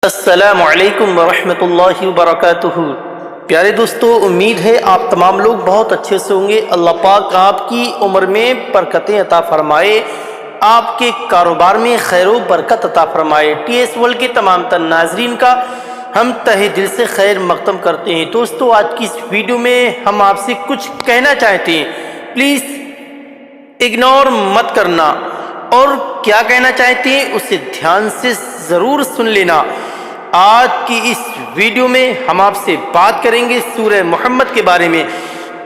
السلام علیکم ورحمۃ اللہ وبرکاتہ۔ پیارے دوستو، امید ہے آپ تمام لوگ بہت اچھے سے ہوں گے۔ اللہ پاک آپ کی عمر میں برکتیں عطا فرمائے، آپ کے کاروبار میں خیر و برکت عطا فرمائے۔ ٹی ایس ورلڈ کے تمام تر ناظرین کا ہم تہہ دل سے خیر مقدم کرتے ہیں۔ دوستو، آج کی اس ویڈیو میں ہم آپ سے کچھ کہنا چاہتے ہیں، پلیز اگنور مت کرنا، اور کیا کہنا چاہتے ہیں اسے دھیان سے ضرور سن لینا۔ آج کی اس ویڈیو میں ہم آپ سے بات کریں گے سورہ محمد کے بارے میں۔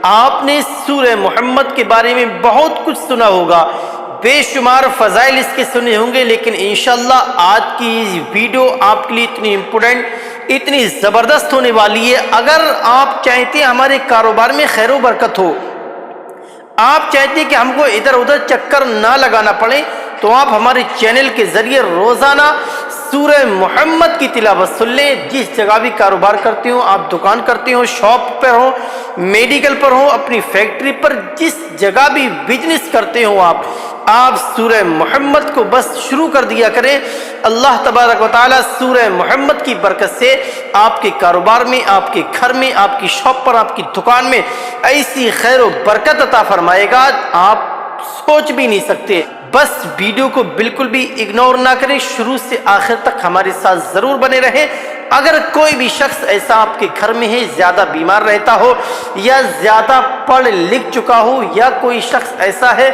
آپ نے سورہ محمد کے بارے میں بہت کچھ سنا ہوگا، بے شمار فضائل اس کے سنے ہوں گے، لیکن انشاءاللہ آج کی یہ ویڈیو آپ کے لیے اتنی امپورٹنٹ، اتنی زبردست ہونے والی ہے۔ اگر آپ چاہتے ہیں ہمارے کاروبار میں خیر و برکت ہو، آپ چاہتے ہیں کہ ہم کو ادھر ادھر چکر نہ لگانا پڑے، تو آپ ہمارے چینل کے ذریعے روزانہ سورہ محمد کی تلاوت سن لیں۔ جس جگہ بھی کاروبار کرتے ہو، آپ دکان کرتے ہو، شاپ پر ہو، میڈیکل پر ہو، اپنی فیکٹری پر، جس جگہ بھی بزنس کرتے ہو، آپ سورہ محمد کو بس شروع کر دیا کریں۔ اللہ تبارک و تعالی سورہ محمد کی برکت سے آپ کے کاروبار میں، آپ کے گھر میں، آپ کی شاپ پر، آپ کی دکان میں ایسی خیر و برکت عطا فرمائے گا، آپ سوچ بھی نہیں سکتے۔ بس ویڈیو کو بالکل بھی اگنور نہ کریں، شروع سے آخر تک ہمارے ساتھ ضرور بنے رہیں۔ اگر کوئی بھی شخص ایسا آپ کے گھر میں ہے، زیادہ بیمار رہتا ہو، یا زیادہ پڑھ لکھ چکا ہو، یا کوئی شخص ایسا ہے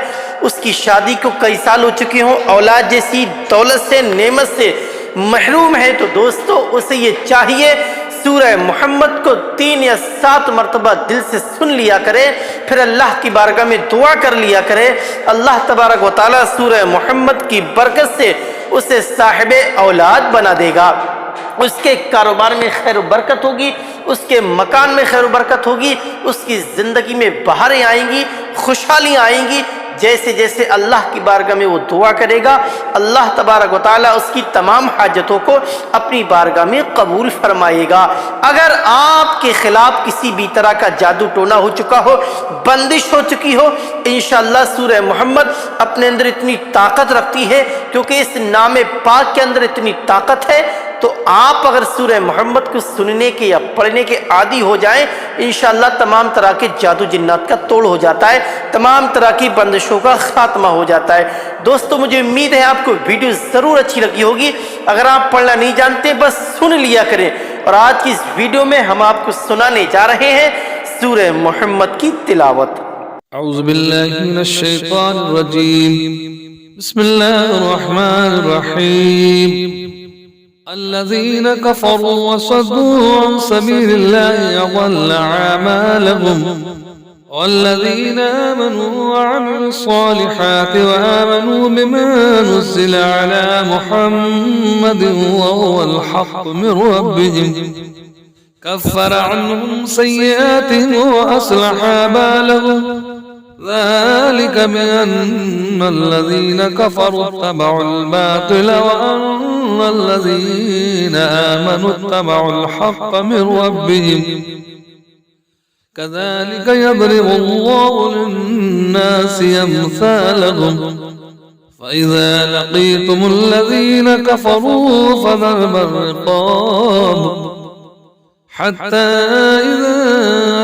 اس کی شادی کو کئی سال ہو چکے ہوں، اولاد جیسی دولت سے، نعمت سے محروم ہے، تو دوستو اسے یہ چاہیے سورہ محمد کو 3 یا 7 مرتبہ دل سے سن لیا کرے، پھر اللہ کی بارگاہ میں دعا کر لیا کرے۔ اللہ تبارک و تعالی سورہ محمد کی برکت سے اسے صاحب اولاد بنا دے گا، اس کے کاروبار میں خیر و برکت ہوگی، اس کے مکان میں خیر و برکت ہوگی، اس کی زندگی میں بہاریں آئیں گی، خوشحالیاں آئیں گی۔ جیسے جیسے اللہ کی بارگاہ میں وہ دعا کرے گا، اللہ تبارک و تعالیٰ اس کی تمام حاجتوں کو اپنی بارگاہ میں قبول فرمائے گا۔ اگر آپ کے خلاف کسی بھی طرح کا جادو ٹونا ہو چکا ہو، بندش ہو چکی ہو، انشاءاللہ سورہ محمد اپنے اندر اتنی طاقت رکھتی ہے، کیونکہ اس نام پاک کے اندر اتنی طاقت ہے، تو آپ اگر سورہ محمد کو سننے کے یا پڑھنے کے عادی ہو جائیں، انشاءاللہ تمام طرح کے جادو جنات کا توڑ ہو جاتا ہے، تمام طرح کی بندشوں کا خاتمہ ہو جاتا ہے۔ دوستو، مجھے امید ہے آپ کو ویڈیو ضرور اچھی لگی ہوگی۔ اگر آپ پڑھنا نہیں جانتے، بس سن لیا کریں۔ اور آج کی اس ویڈیو میں ہم آپ کو سنانے جا رہے ہیں سورہ محمد کی تلاوت۔ اعوذ باللہ من الشیطان الرجیم، بسم اللہ الرحمن الرحیم۔ الذين كفروا وصدوا عن سبيل الله أضل أعمالهم، والذين آمنوا وعملوا الصالحات وآمنوا بما نزل على محمد وهو الحق من ربهم كفر عنهم سيئاتهم وأصلح بالهم، ذلك بأن الذين كفروا اتبعوا الباطل وأن الذين آمنوا اتبعوا الحق من ربهم، كذلك يضرب الله للناس أمثالهم، فإذا لقيتم الذين كفروا فضرب الرقاب حتى إذا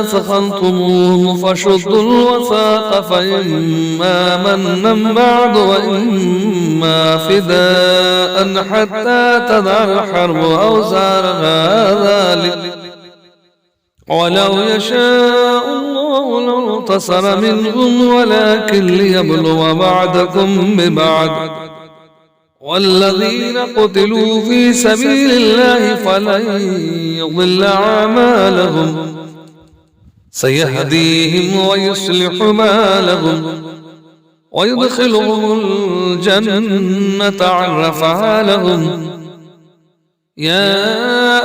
ثخنتموهم فشدوا الوثاق، فإما منا بعد وإما فداء حتى تضع الحرب أوزارها ذلك، ولو يشاء الله لانتصر منهم ولكن ليبلو بعضكم ببعض، والذين قتلوا في سبيل الله فلن يضل أعمالهم، سيهديهم ويصلح بالهم ويدخلهم الجنة عرفها لهم، يا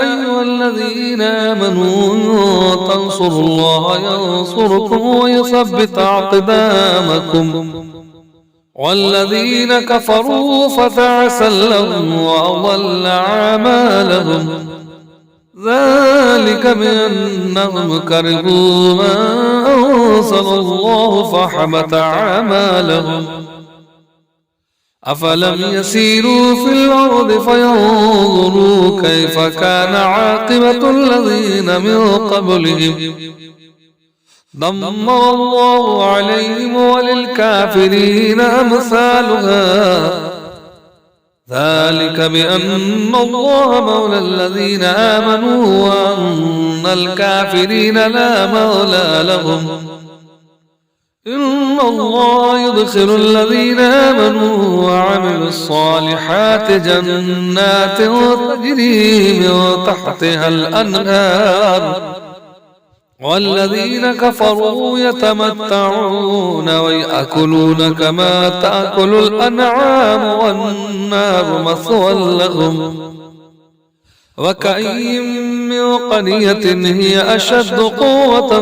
أيها الذين آمنوا تنصروا الله ينصركم ويثبت أقدامكم، والذين كفروا فتعسا لهم وأضل أعمالهم، ذلك بأنهم كرهوا ما أنزل الله فحبط أعمالهم، أفلم يسيروا في الأرض فينظروا كيف كان عاقبة الذين من قبلهم دمر الله عليهم وللكافرين أمثالها ذلك بأن الله مولى الذين آمنوا وأن الكافرين لا مولى لهم إن الله يدخل الذين آمنوا وعملوا الصالحات جنات تجري من تحتها الأنهار والذين كفروا يتمتعون ويأكلون كما تأكل الأنعام والنار مثوى لهم وكأي من قرية هي أشد قوة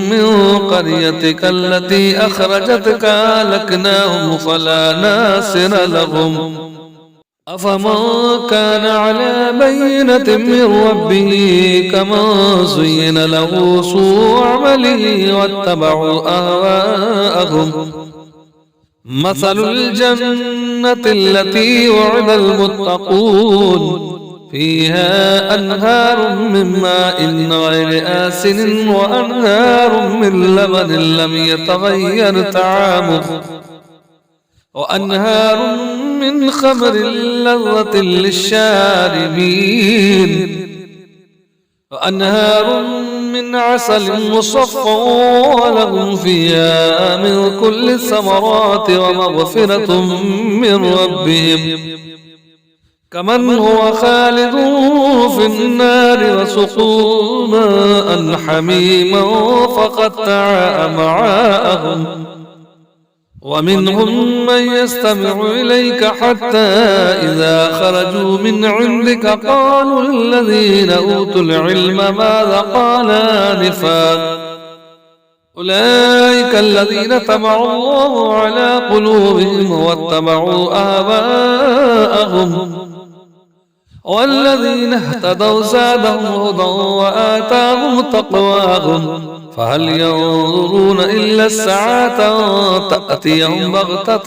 من قريتك التي أخرجتك أهلكناهم فلا ناصر لهم أفمن كان على بينة من ربه كمن زين له سوء عمله واتبعوا أهواءهم مثل الجنة التي وعد المتقون فيها أنهار من ماء غير آسن وأنهار من لبن لم يتغير طعامه وأنهار من خمر لذة للشاربين وأنهار من عسل مصفى ولهم فيها من كل الثمرات ومغفرة من ربهم كمن هو خالد في النار وسقوا ماء حميما فقطع أمعاءهم ومنهم من يستمع إليك حتى إذا خرجوا من عندك قالوا للذين أوتوا العلم ماذا قال آنفا أولئك الذين طبع الله على قلوبهم واتبعوا آباءهم والذين اهتدوا زادهم هدى وآتاهم تقواهم فهل ينظرون إلا الساعة تأتيهم بغتة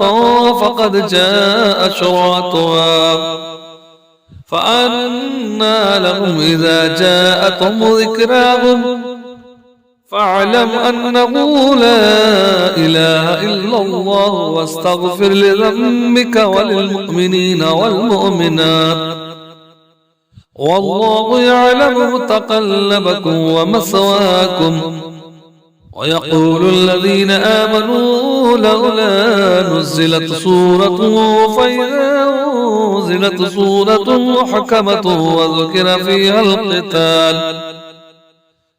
فقد جاء أشراطها فأنى لهم إذا جاءتهم ذكراهم فاعلم أنه لا إله إلا الله واستغفر لذنبك وللمؤمنين والمؤمنات والله يعلم متقلبكم ومثواكم ويقول الذين آمنوا لولا نزلت سورة فإذا نزلت سورة محكمة وذكر فيها القتال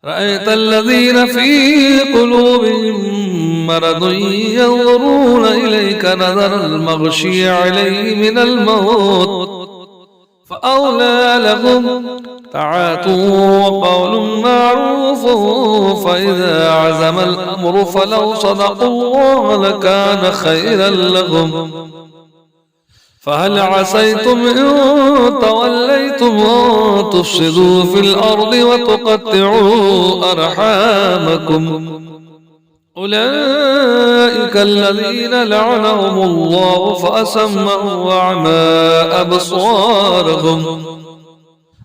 رأيت الذين في قلوبهم مرض ينظرون إليك نظر المغشي عليه من الموت فأولى لهم طاعة وقول معروف فإذا عزم الأمر فلو صدقوا الله لكان خيرا لهم فهل عسيتم إن توليتم أن تفسدوا في الأرض وتقطعوا أرحامكم أولئك الذين لعنهم الله فأسمعوا وأعمى أبصارهم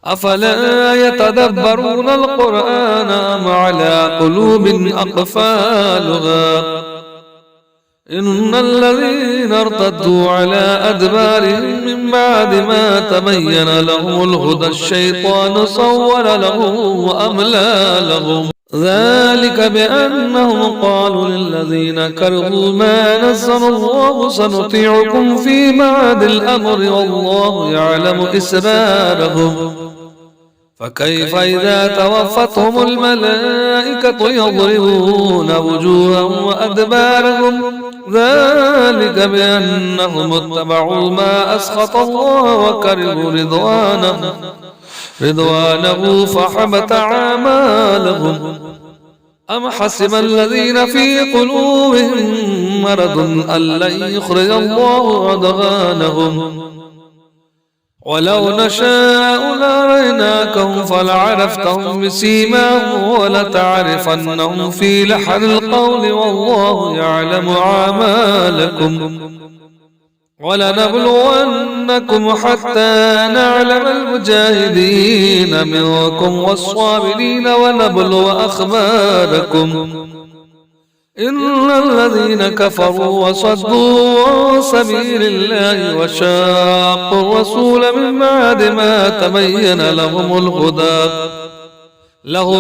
أفلا يتدبرون القرآن أم على قلوب أقفالها إن الذين ارتدوا على أدبارهم من بعد ما تبين لهم الهدى الشيطان سول لهم وأملى لهم ذلك بأنهم قالوا للذين كرهوا ما نزل الله سنطيعكم في بعد الأمر والله يعلم إسرارهم فكيف إذا توفتهم الملائكة يضربون وجوههم وأدبارهم ذلك بأنهم اتبعوا ما أسخط الله وكرهوا رضوانه فحبط أعمالهم أم حسب الذين في قلوبهم مرض أن لن يخرج الله أضغانهم ولو نشاء لأريناكهم فلعرفتهم بسيماهم ولتعرفنهم في لحن القول والله يعلم أعمالكم ولنبلونكم حتى نعلم المجاهدين منكم والصابرين ونبلو أخباركم إن الذين كفروا وصدوا عن سبيل الله وشاقوا الرسول من بعد ما تبين لهم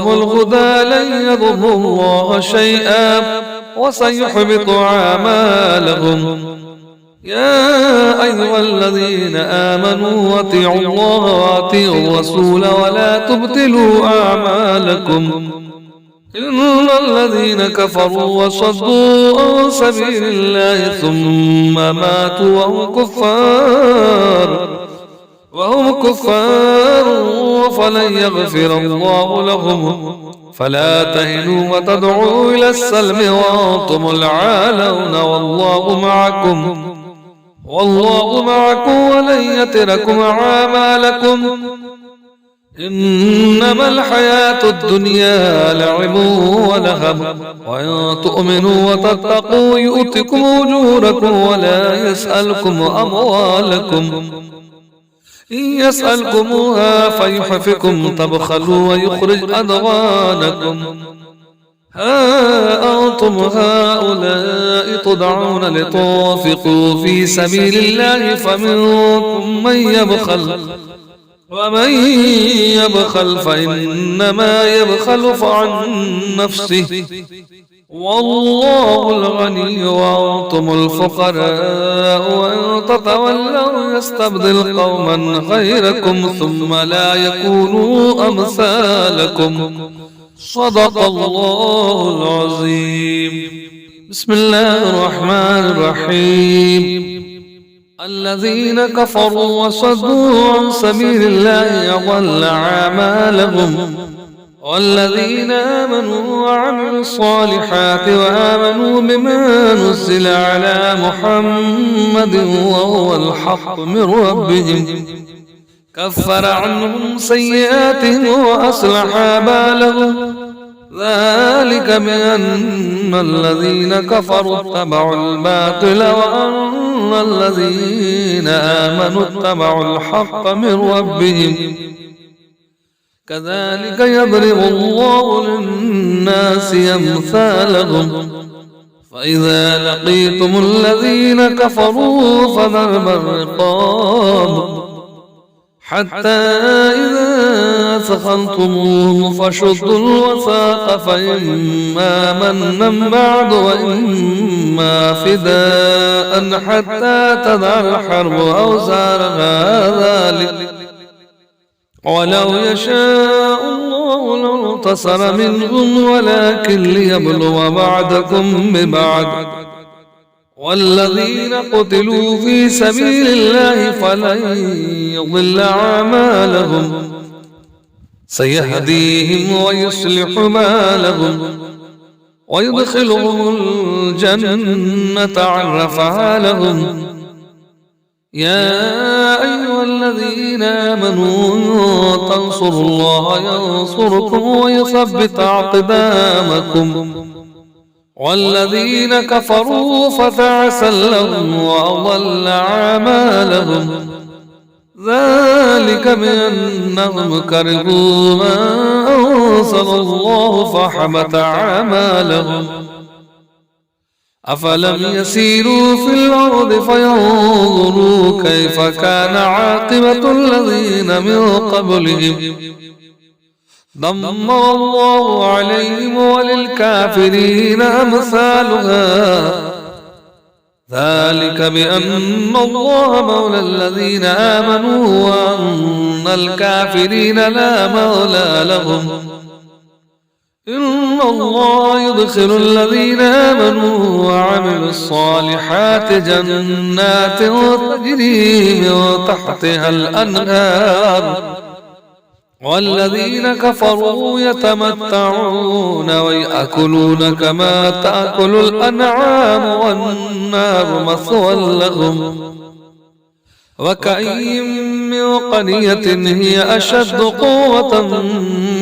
الهدى لن يضروا الله شيئا وسيحبط أعمالهم. يا أيها الذين آمنوا أطيعوا الله وأطيعوا الرسول ولا تبطلوا أعمالكم إن الذين كفروا وصدوا عن سبيل الله ثم ماتوا وهم كفار فلن يغفر الله لهم. فلا تهنوا وتدعوا إلى السلم وأنتم العالون والله معكم ولن يتركم أعمالكم إنما الحياة الدنيا لعب ولهب وإن تؤمنوا وتتقوا يؤتكم أجوركم ولا يسألكم أموالكم إن يسألكموها فيحفكم تبخلوا ويخرج أضغانكم. ها أنتم هؤلاء تدعون لتنفقوا في سبيل الله فمنكم من يبخل ومن يبخل فإنما يبخل عن نفسه والله الغني وأنتم الفقراء وإن تتولوا يستبدل قوما غيركم ثم لا يكونوا أمثالكم. صدق الله العظيم. بسم الله الرحمن الرحيم. الذين كفروا وصدوا عن سبيل الله أضل أعمالهم والذين آمنوا وعملوا الصالحات وآمنوا بما نزل على محمد وهو الحق من ربهم كفر عنهم سيئاتهم وأصلح بالهم ذلك بأن الذين كفروا اتبعوا الباطل وأن الذين آمنوا اتبعوا الحق من ربهم كذلك يضرب الله للناس أمثالهم. فإذا لقيتم الذين كفروا فضرب الرقاب حتى إذا ثخنتموهم فشدوا الوثاق فإما منا بعد وإما فداء حتى تضع الحرب أوزارها ذلك ولو يشاء الله لانتصر منهم ولكن ليبلو بعضكم ببعض والذين قتلوا في سبيل الله فلن يضل أعمالهم سيهديهم ويصلح بالهم ويدخلهم الجنة عرفها لهم. يا أيها الذين آمنوا تنصروا الله ينصركم ويثبت أقدامكم والذين كفروا فتعسا لهم وأضل أعمالهم ذلك بأنهم كرهوا ما أنزل الله فحبط أعمالهم. أفلم يسيروا في الأرض فينظروا كيف كان عاقبة الذين من قبلهم دمر الله عليهم وللكافرين أمثالها ذلك بأن الله مولى الذين آمنوا وأن الكافرين لا مولى لهم. إن الله يدخل الذين آمنوا وعملوا الصالحات جنات تجري من تحتها الأنهار والذين كفروا يتمتعون ويأكلون كما تأكل الأنعام والنار مثوى لهم. وكأي من قرية هي أشد قوة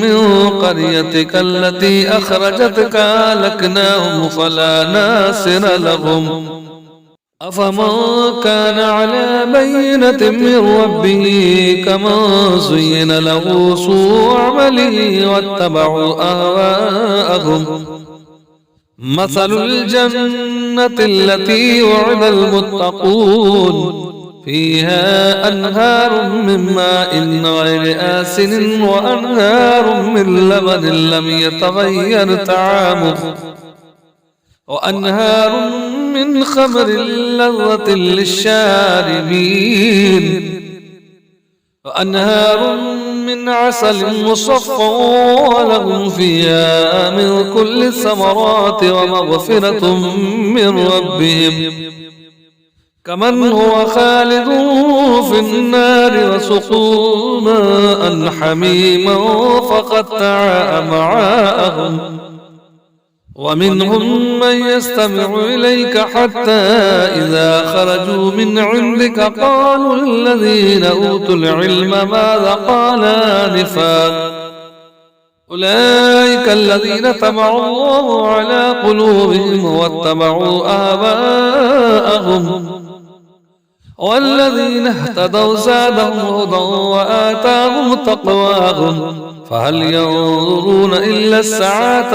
من قريتك التي أخرجتك أهلكناهم فلا ناصر لهم. أفمن كان على بينة من ربه كمن زين له سوء عمله واتبعوا أهواءهم مثل الجنة التي وعد المتقون فيها أنهار من ماء غير آسن وأنهار من لبن لم يتغير طعامه وأنهار من خمر لذة للشاربين وأنهار من عسل مصفى ولهم فيها من كل الثمرات ومغفرة من ربهم كمن هو خالد في النار وسقوا ماء حميما فقطع أمعاءهم ومنهم من يستمع إليك حتى إذا خرجوا من عندك قالوا للذين أوتوا العلم ماذا قال آنفا أولئك الذين طبع الله على قلوبهم واتبعوا آباءهم والذين اهتدوا زادهم هدى وآتاهم تقواهم فهل ينظرون إلا الساعة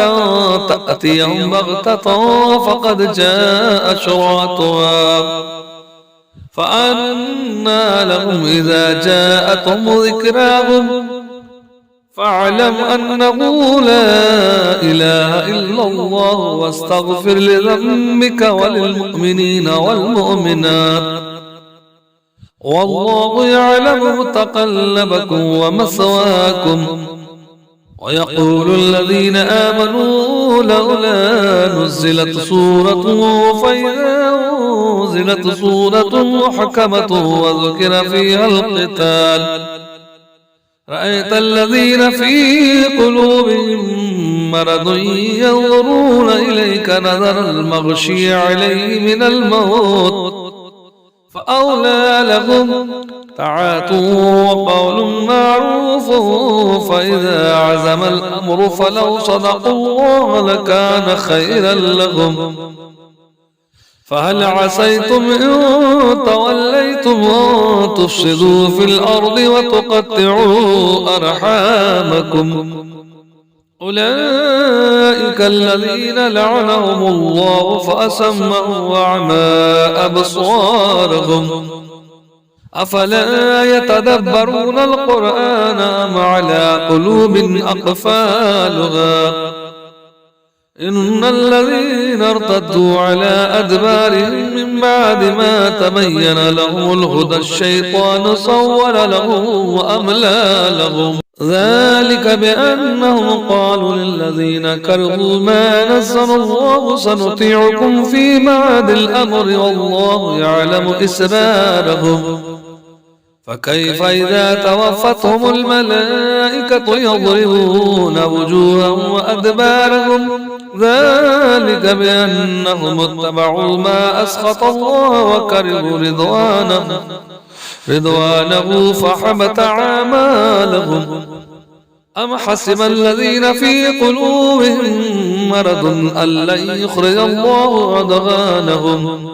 تأتيهم بغتة فقد جاء أشراطها فأنى لهم إذا جاءتهم ذكراهم فاعلم أنه لا إله إلا الله واستغفر لذنبك وللمؤمنين والمؤمنات والله يعلم متقلبكم ومثواكم ويقول الذين آمنوا لولا نزلت سورة فإذا أنزلت سورة محكمة وذكر فيها القتال رأيت الذين في قلوبهم مرض ينظرون إليك نظر المغشي عليه من الموت فأولى لهم طاعة وقول معروف فإذا عزم الأمر فلو صدقوا الله لكان خيرا لهم فهل عسيتم إن توليتم أن تفسدوا في الأرض وتقطعوا أرحامكم أولئك الذين لعنهم الله فأسمهم وأعمى أبصارهم أفلا يتدبرون القرآن أم على قلوب أقفالها إن الذين ارتدوا على أدبارهم من بعد ما تبين لهم الهدى الشيطان صور لهم وأملى لهم ذلك بأنهم قالوا للذين كرهوا ما نزل الله سنطيعكم في بعد الأمر والله يعلم إسرارهم فكيف إذا توفتهم الملائكة يضربون وجوههم وأدبارهم ذلك بأنهم اتبعوا ما أسخط الله وكرهوا رضوانه فحبط أعمالهم أم حسب الذين في قلوبهم مرض أن لن يخرج الله أضغانهم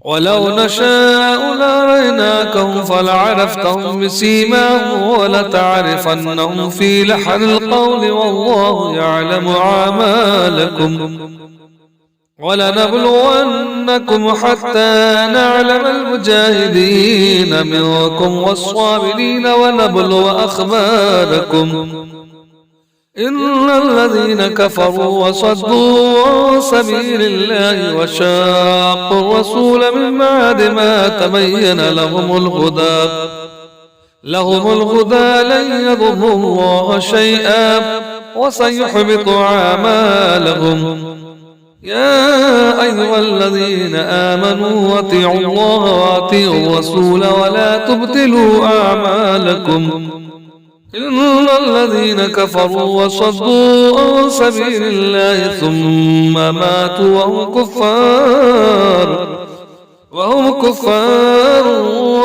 ولو نشاء لأريناكهم فلعرفتهم بسيماهم ولتعرفنهم في لحن القول والله يعلم أعمالكم ولنبلونكم حتى نعلم المجاهدين منكم والصابرين ونبلو أخباركم إن الذين كفروا وصدوا عن سبيل الله وشاقوا الرسول من بعد ما تبين لهم الهدى لن يضروا الله شيئا وسيحبط أعمالهم يا أيها الذين آمنوا أطيعوا الله وأطيعوا الرسول ولا تبطلوا أعمالكم إن الذين كفروا وصدوا عن سبيل الله ثم ماتوا وهم كفار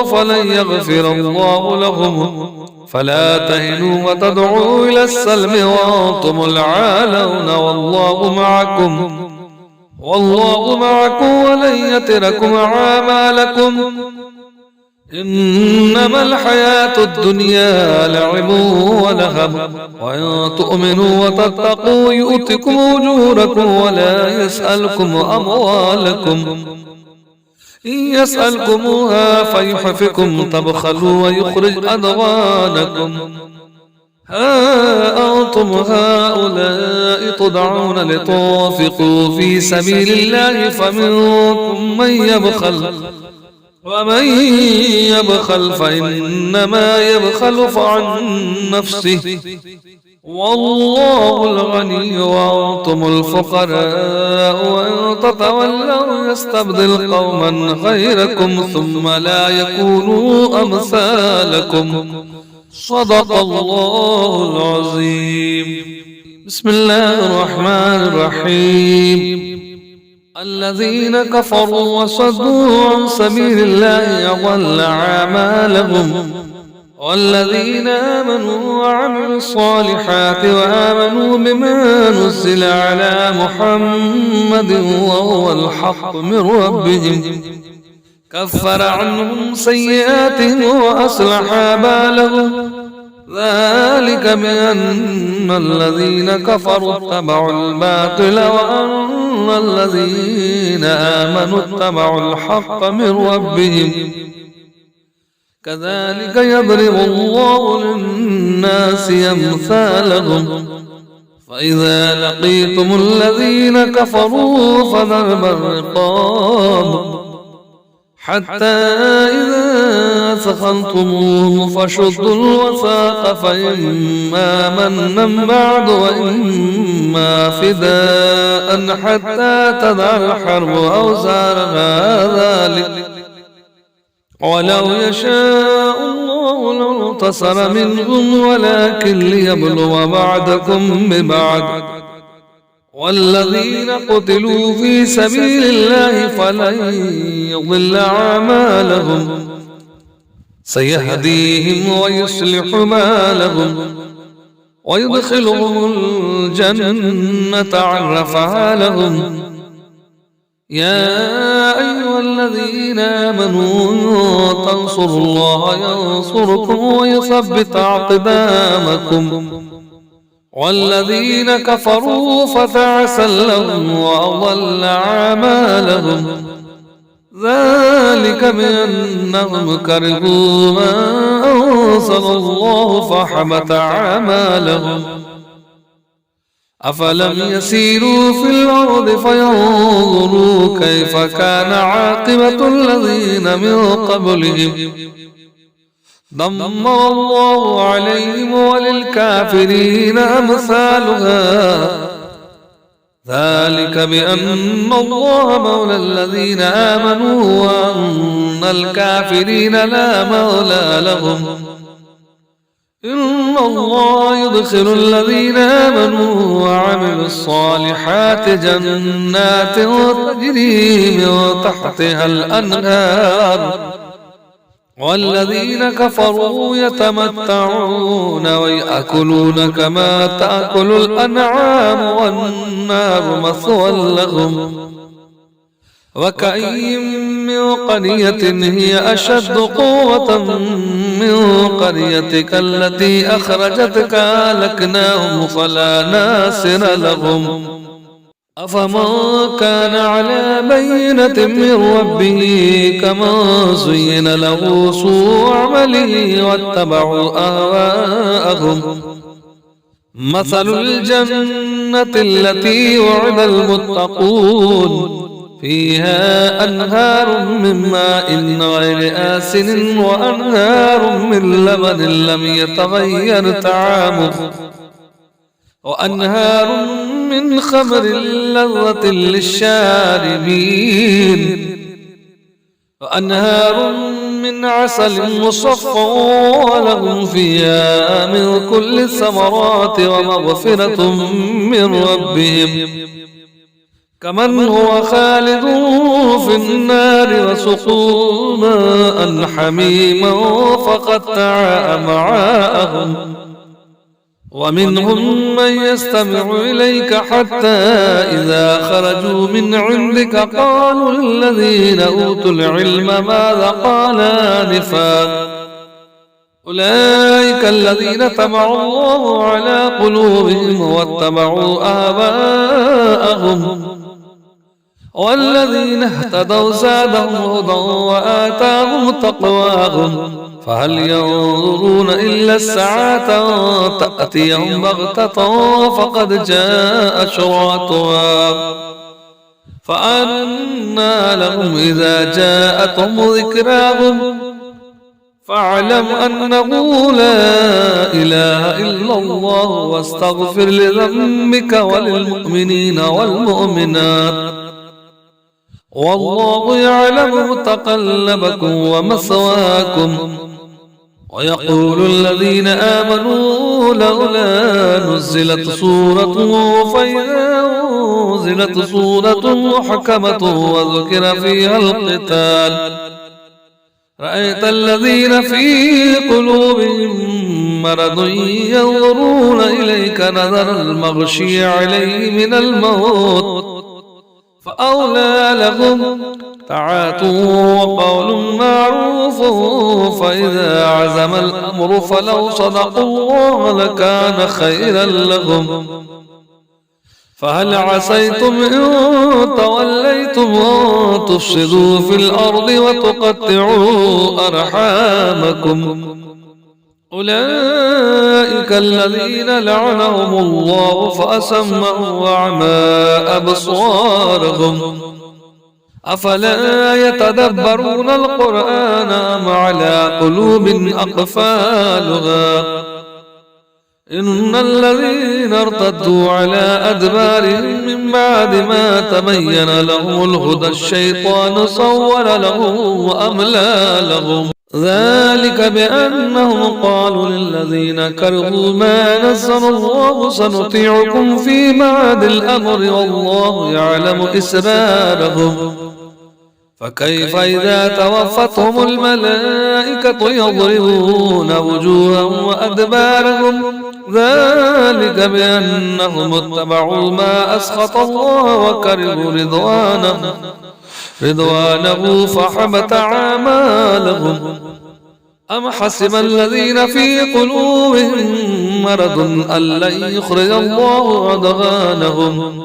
فلن يغفر الله لهم فلا تهنوا وتدعوا إلى السلم وأنتم العالون والله معكم والله معكم ولن يتركم أعمالكم إنما الحياة الدنيا لعب ولهب وإن تؤمنوا وتتقوا يؤتكم أجوركم ولا يسألكم أموالكم إن يسألكموها فيحفكم تبخلوا ويخرج أضغانكم ها أنتم هؤلاء تدعون لتنفقوا في سبيل الله فمنكم من يبخل ومن يبخل فإنما يبخل عن نفسه والله الغني وأنتم الفقراء وإن تتولوا يستبدل قوما غيركم ثم لا يكونوا أمثالكم صدق الله العظيم. بسم الله الرحمن الرحيم. الذين كفروا وصدوا عن سبيل الله أضل أعمالهم والذين آمنوا وعملوا الصالحات وآمنوا بما نزل على محمد وهو الحق من ربهم كفر عنهم سيئاتهم وأصلح بالهم ذلك بأن الذين كفروا اتبعوا الباطل وأن الذين آمنوا اتبعوا الحق من ربهم كذلك يضرب الله للناس أمثالهم فإذا لقيتم الذين كفروا فضرب الرقاب حتى إذا ثخنتموه فشدوا الوثاق فإما منا بعد وإما فداء حتى تضع الحرب أوزارها ذلك ولو يشاء الله لانتصر منهم ولكن ليبلو بعضكم ببعض والذين قتلوا في سبيل الله فلن يضل أعمالهم سيهديهم ويصلح بالهم ويدخلهم الجنة عرفها لهم يا أيها الذين آمنوا تنصروا الله ينصركم ويثبت أقدامكم والذين كفروا فتعسا لهم وأضل أعمالهم ذلك بأنهم كرهوا ما أنزل الله فحبط أعمالهم أفلم يسيروا في الأرض فينظروا كيف كان عاقبة الذين من قبلهم دمر الله عليهم وللكافرين أمثالها ذلك بأن الله مولى الذين آمنوا وأن الكافرين لا مولى لهم إن الله يدخل الذين آمنوا وعملوا الصالحات جنات تجري من تحتها الأنهار والذين كفروا يتمتعون ويأكلون كما تأكل الأنعام والنار مثوى لهم وكأين من قرية هي أشد قوة من قريتك التي أخرجتك أهلكناهم فلا ناصر لهم أفمن كان على بينة من ربه كمن زين له سوء عمله واتبعوا أهواءهم مثل الجنة التي وعد المتقون فيها أنهار من ماء غير آسن وأنهار من لبن لم يتغير طعامه وأنهار من خمر لذة للشاربين وأنهار من عسل مصفى ولهم فيها من كل الثمرات ومغفرة من ربهم كمن هو خالد في النار وسقوا ماء حميما فقطع أمعاءهم ومنهم من يستمع إليك حتى إذا خرجوا من عندك قالوا للذين أوتوا العلم ماذا قال آنفا أولئك الذين طبع الله على قلوبهم واتبعوا آباءهم والذين اهتدوا زادهم هدى وآتاهم تقواهم فهل ينظرون إلا الساعة أن تأتيهم بغتة فقد جاء أشراطها فأنى لهم إذا جاءتهم ذكراهم فاعلم أنه لا إله إلا الله واستغفر لذنبك وللمؤمنين والمؤمنات والله يعلم متقلبكم ومثواكم ويقول الذين آمنوا لولا نزلت سورة فإذا أنزلت سورة محكمة وذكر فيها القتال رأيت الذين في قلوبهم مرض ينظرون إليك نظر المغشي عليه من الموت فأولى لهم طاعة وقول معروف فإذا عزم الأمر فلو صدقوا الله لكان خيرا لهم فهل عسيتم إن توليتم أن تفسدوا في الأرض وتقطعوا أرحامكم أولئك الذين لعنهم الله فأسمهم وأعمى أبصارهم أفلا يتدبرون القرآن أم على قلوب أقفالها إن الذين ارتدوا على أدبارهم من بعد ما تبين لهم الهدى الشيطان سول لهم وأملى لهم ذلك بأنهم قالوا للذين كرهوا ما نزل الله سنطيعكم في بعد الأمر والله يعلم إسرارهم فكيف إذا توفتهم الملائكة يضربون وجوههم وأدبارهم ذلك بأنهم اتبعوا ما أسخط الله وكرهوا رضوانه فحبط أعمالهم أم حسب الذين في قلوبهم مرض أن لن يخرج الله أضغانهم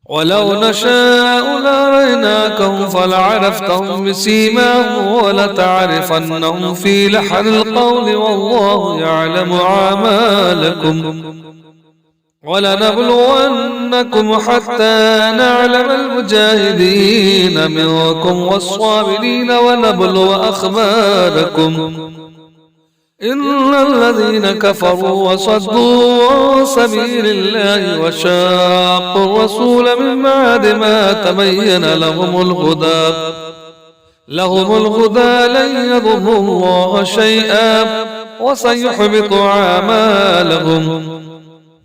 ولو نشاء لأريناكهم فلعرفتهم بسيماهم ولتعرفنهم في لحن القول والله يعلم أعمالكم ولنبلونكم حتى نعلم المجاهدين منكم والصابرين ونبلو أخباركم إن الذين كفروا وصدوا عن سبيل الله وشاقوا الرسول من بعد ما تبين لهم الهدى لن يضروا الله شيئا وسيحبط أعمالهم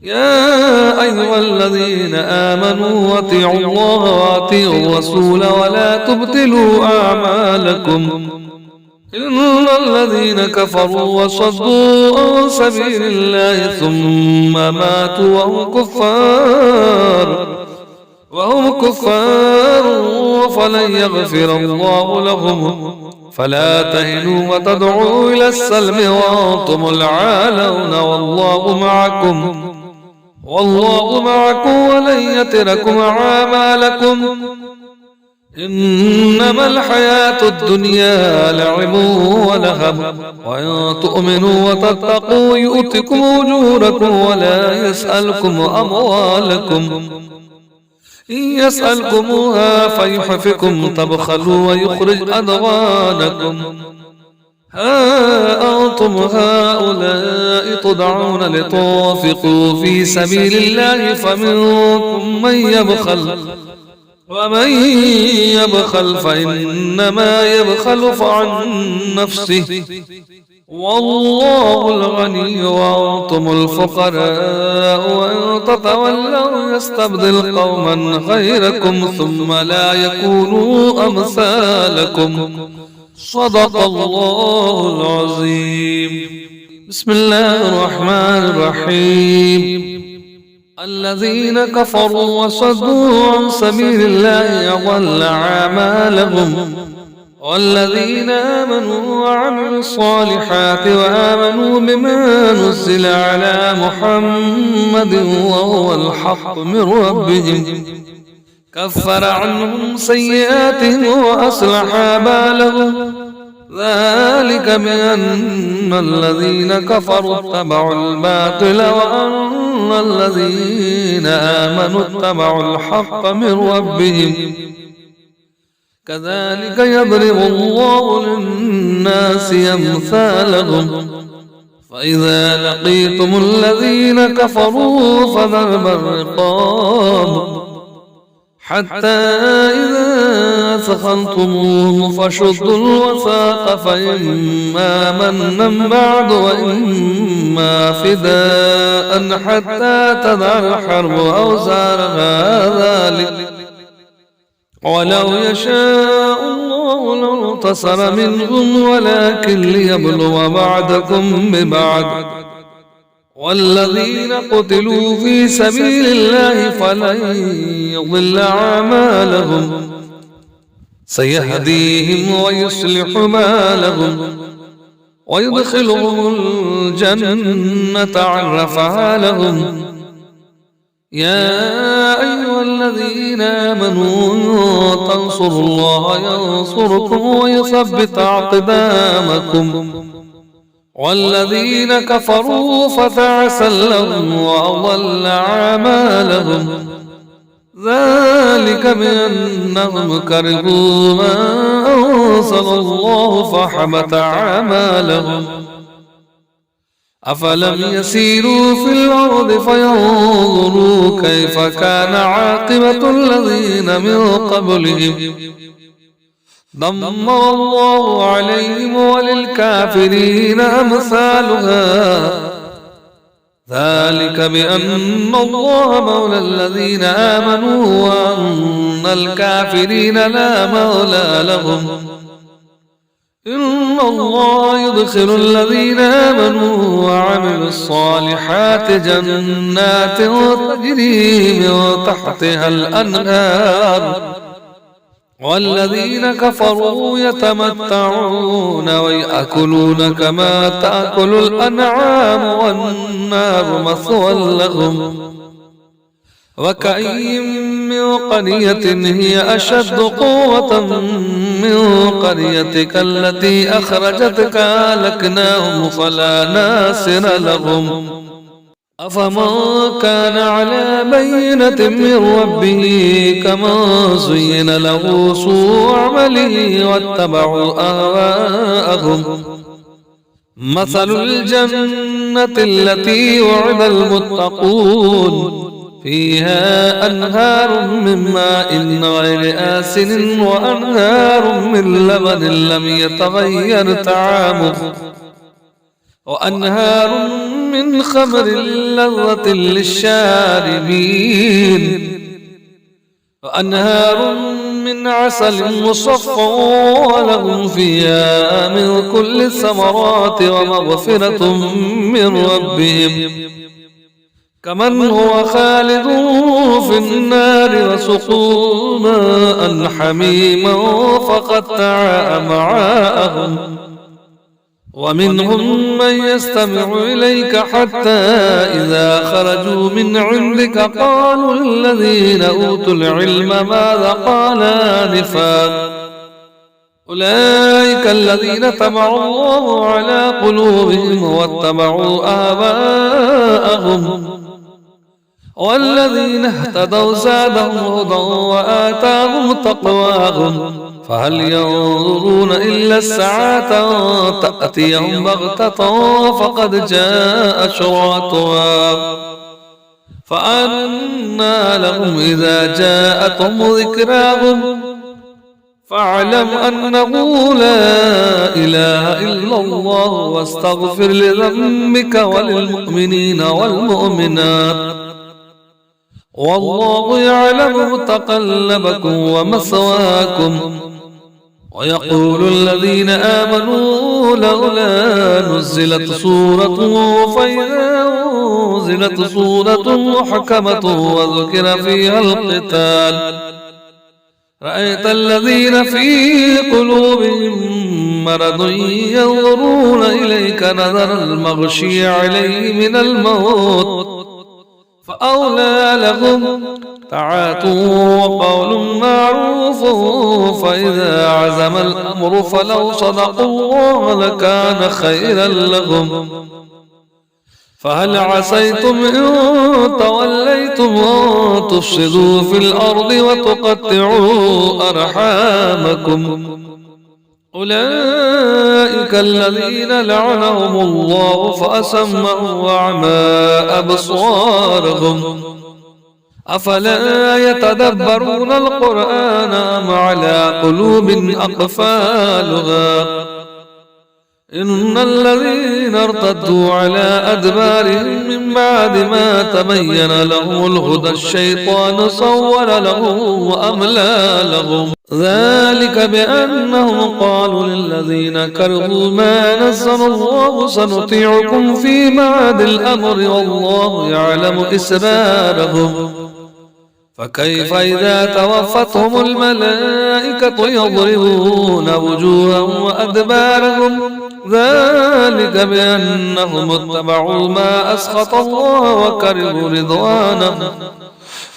يا أيها الذين آمنوا أطيعوا الله وأطيعوا الرسول ولا تبطلوا أعمالكم إن الذين كفروا وصدوا عن سبيل الله ثم ماتوا وهم كفار فلن يغفر الله لهم فلا تهنوا وتدعوا إلى السلم وأنتم العالون والله معكم ولن يتركم أعمالكم إنما الحياة الدنيا لعب ولهب وإن تؤمنوا وتتقوا يؤتكم أجوركم ولا يسألكم أموالكم إن يسألكموها فيحفكم تبخلوا ويخرج أضغانكم ها أنتم هؤلاء تدعون لتنفقوا في سبيل الله فمنكم من يبخل ومن يبخل فإنما يبخل عن نفسه والله الغني وأنتم الفقراء وإن تتولوا يستبدل قوما غيركم ثم لا يكونوا أمثالكم صدق الله العظيم. بسم الله الرحمن الرحيم. الذين كفروا وصدوا عن سبيل الله أضل أعمالهم، والذين آمنوا وعملوا الصالحات وآمنوا بما نزل على محمد وهو الحق من ربهم كفر عنهم سيئاتهم وأصلح بالهم، ذلك بأن الذين كفروا اتبعوا الباطل وأن الذين آمنوا اتبعوا الحق من ربهم، كذلك يضرب الله للناس أمثالهم، فإذا لقيتم الذين كفروا فضرب الرقاب حتى إذا ثخنتموهم فشدوا الوثاق، فإما منا بعد وإما فداء حتى تضع الحرب أوزارها، ذلك ولو يشاء الله لانتصر منهم ولكن ليبلو بعضكم ببعض، والذين قتلوا في سبيل الله فلن يضل أعمالهم سيهديهم ويصلح بالهم ويدخلهم الجنة عرفها لهم. يا أيها الذين آمنوا تنصروا الله ينصركم ويثبت أقدامكم، والذين كفروا فتعسا لهم وأضل أعمالهم، ذلك بأنهم كرهوا ما أنزل الله فحبط أعمالهم. أفلم يسيروا في الأرض فينظروا كيف كان عاقبة الذين من قبلهم، دمر الله عليهم وللكافرين أمثالها، ذلك بأن الله مولى الذين آمنوا وأن الكافرين لا مولى لهم. إن الله يدخل الذين آمنوا وعملوا الصالحات جنات تجري من تحتها الأنهار، والذين كفروا يتمتعون ويأكلون كما تأكل الأنعام والنار مثوى لهم. وكأي من قرية هي أشد قوة من قريتك التي أخرجتك أهلكناهم فلا ناصر لهم. أفمن كان على بينة من ربه كمن زين له سوء عمله واتبعوا أهواءهم، مثل الجنة التي وعد المتقون فيها أنهار من ماء غير آسن وأنهار من لبن لم يتغير طعامه وأنهار من خمر لذة للشاربين وأنهار من عسل مصفى ولهم فيها من كل الثمرات ومغفرة من ربهم، كمن هو خالد في النار وسقوا ماء حميما فقطع أمعاءهم. ومنهم من يستمع إليك حتى إذا خرجوا من عندك قالوا للذين أوتوا العلم ماذا قال آنفا، أولئك الذين طبع الله على قلوبهم واتبعوا آباءهم، والذين اهتدوا زادهم هدى وآتاهم تقواهم، فهل ينظرون إلا الساعة تأتيهم بغتة فقد جاء أشراطها، فأنى لهم إذا جاءتهم ذكراهم، فاعلم أنه لا إله إلا الله واستغفر لذنبك وللمؤمنين والمؤمنات، والله يعلم متقلبكم ومثواكم، ويقول الذين آمنوا لولا نزلت سورة، فإذا أنزلت سورة محكمة وذكر فيها القتال رأيت الذين في قلوبهم مرض ينظرون إليك نظر المغشي عليه من الموت فأولى لهم طاعة وقول معروف، فإذا عزم الأمر فلو صدقوا الله لكان خيرا لهم. فهل عسيتم إن توليتم أن تفسدوا في الأرض وتقطعوا أرحامكم؟ أولئك الذين لعنهم الله فأسمعوا وأعمى أبصارهم. أفلا يتدبرون القرآن أم على قلوب أقفالها؟ إن الذين ارتدوا على أدبارهم من بعد ما تبين لهم الهدى الشيطان صور لهم وأملى لهم. ذلك بأنهم قالوا للذين كرهوا ما نزل الله سنطيعكم في بعد الأمر والله يعلم إسرارهم. فكيف إذا توفتهم الملائكة يضربون وجوههم وأدبارهم؟ ذلك بأنهم اتبعوا ما أسخط الله وكرهوا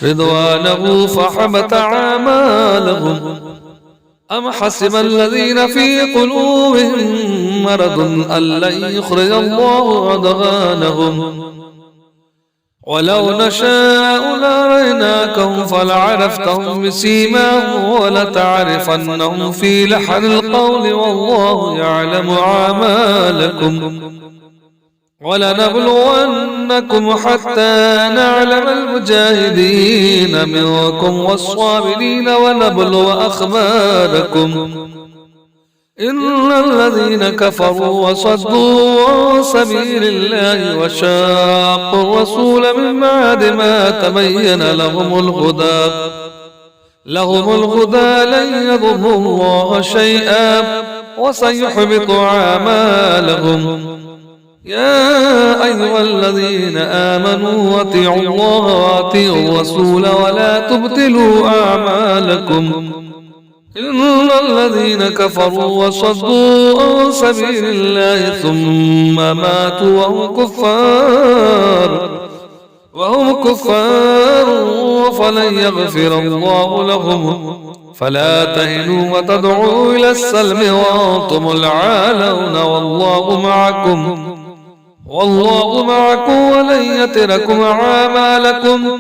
رضوانه فحبط أعمالهم. أم حسب الذين في قلوبهم مرض أن لن يخرج الله أضغانهم؟ ولو نشاء لأريناكهم فلعرفتهم بسيماهم ولتعرفنهم في لحن القول والله يعلم أعمالكم. ولنبلونكم حتى نعلم المجاهدين منكم والصابرين ونبلو أخباركم. إن الذين كفروا وصدوا عن سبيل الله وشاقوا الرسول من بعد ما تبين لهم الهدى لن يضروا الله شيئا وسيحبط أعمالهم. يا أيها الذين آمنوا أطيعوا الله وأطيعوا الرسول ولا تبطلوا أعمالكم. إن الذين كفروا وصدوا عن سبيل الله ثم ماتوا وهم كفار فلن يغفر الله لهم. فلا تهنوا وتدعوا إلى السلم وأنتم العالون والله معكم ولن يتركم أعمالكم.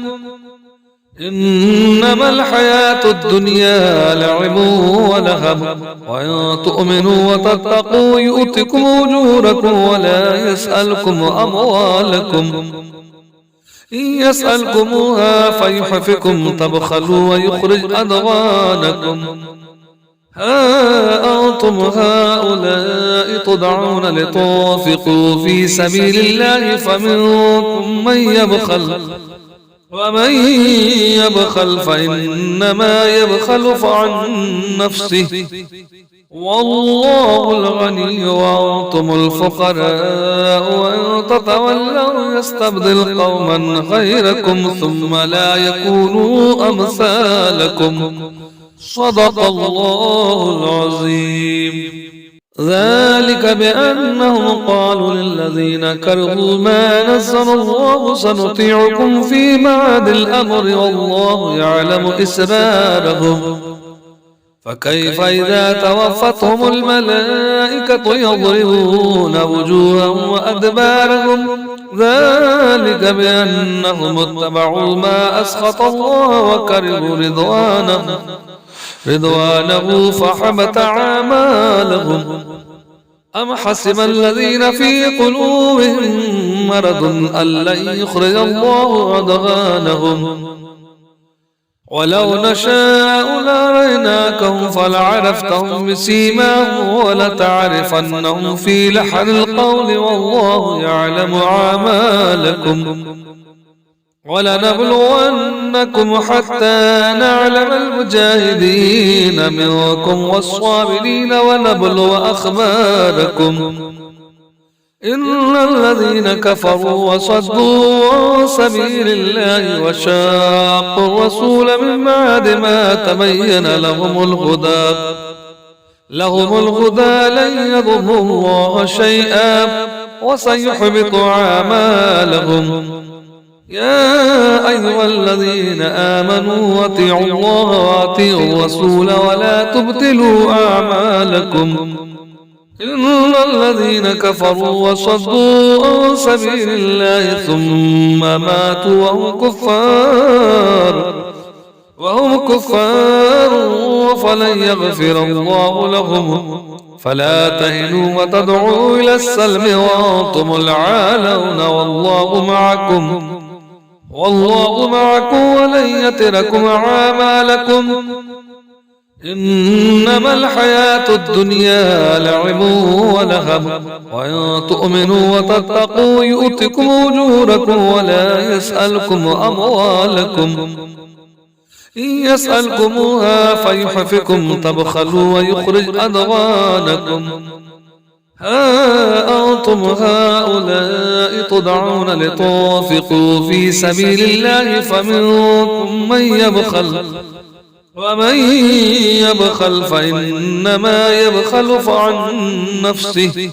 إنما الحياة الدنيا لعب ولهب وإن تؤمنوا وتتقوا يؤتكم أجوركم ولا يسألكم أموالكم. إن يسألكموها فيحفكم تبخلوا ويخرج أضغانكم. ها أنتم هؤلاء تدعون لتنفقوا في سبيل الله فمنكم من يبخل ومن يبخل فإنما يبخل عن نفسه والله الغني وأنتم الفقراء وإن تتولوا يستبدل قوما غيركم ثم لا يكونوا أمثالكم. صدق الله العظيم. ذلك بأنهم قالوا للذين كرهوا ما نزل الله سنطيعكم في بعد الأمر والله يعلم إسرارهم. فكيف إذا توفتهم الملائكة يضربون وجوههم وأدبارهم؟ ذلك بأنهم اتبعوا ما أسخط الله وكرهوا رضوانه فحبط أعمالهم. أم حسب الذين في قلوبهم مرض أن لن يخرج الله أضغانهم؟ ولو نشاء لأريناكهم فلعرفتهم بسيماهم ولتعرفنهم في لحن القول والله يعلم أعمالكم. ولنبلونكم حتى نعلم المجاهدين منكم والصابرين ونبلو أخباركم إن الذين كفروا وصدوا عن سبيل الله وشاقوا الرسول من بعد ما تبين لهم الهدى لن يضروا الله شيئا وسيحبط أعمالهم. يا أيها الذين آمنوا أطيعوا الله وأطيعوا الرسول ولا تبطلوا أعمالكم إن الذين كفروا وصدوا عن سبيل الله ثم ماتوا وهم كفار فلن يغفر الله لهم. فلا تهنوا وتدعوا إلى السلم وأنتم العالون والله معكم ولن يتركم أعمالكم إنما الحياة الدنيا لعب ولهب وإن تؤمنوا وتتقوا يؤتكم أجوركم ولا يسألكم أموالكم إن يسألكموها فيحفكم تبخلوا ويخرج أضغانكم. ها أنتم هؤلاء تدعون لتنفقوا في سبيل الله فمنكم من يبخل ومن يبخل فإنما يبخل عن نفسه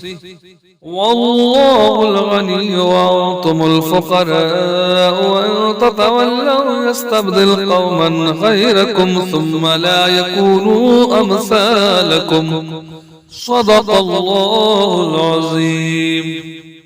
والله الغني وأنتم الفقراء وإن تتولوا يستبدل قوما غيركم ثم لا يكونوا أمثالكم. صدق الله العظيم.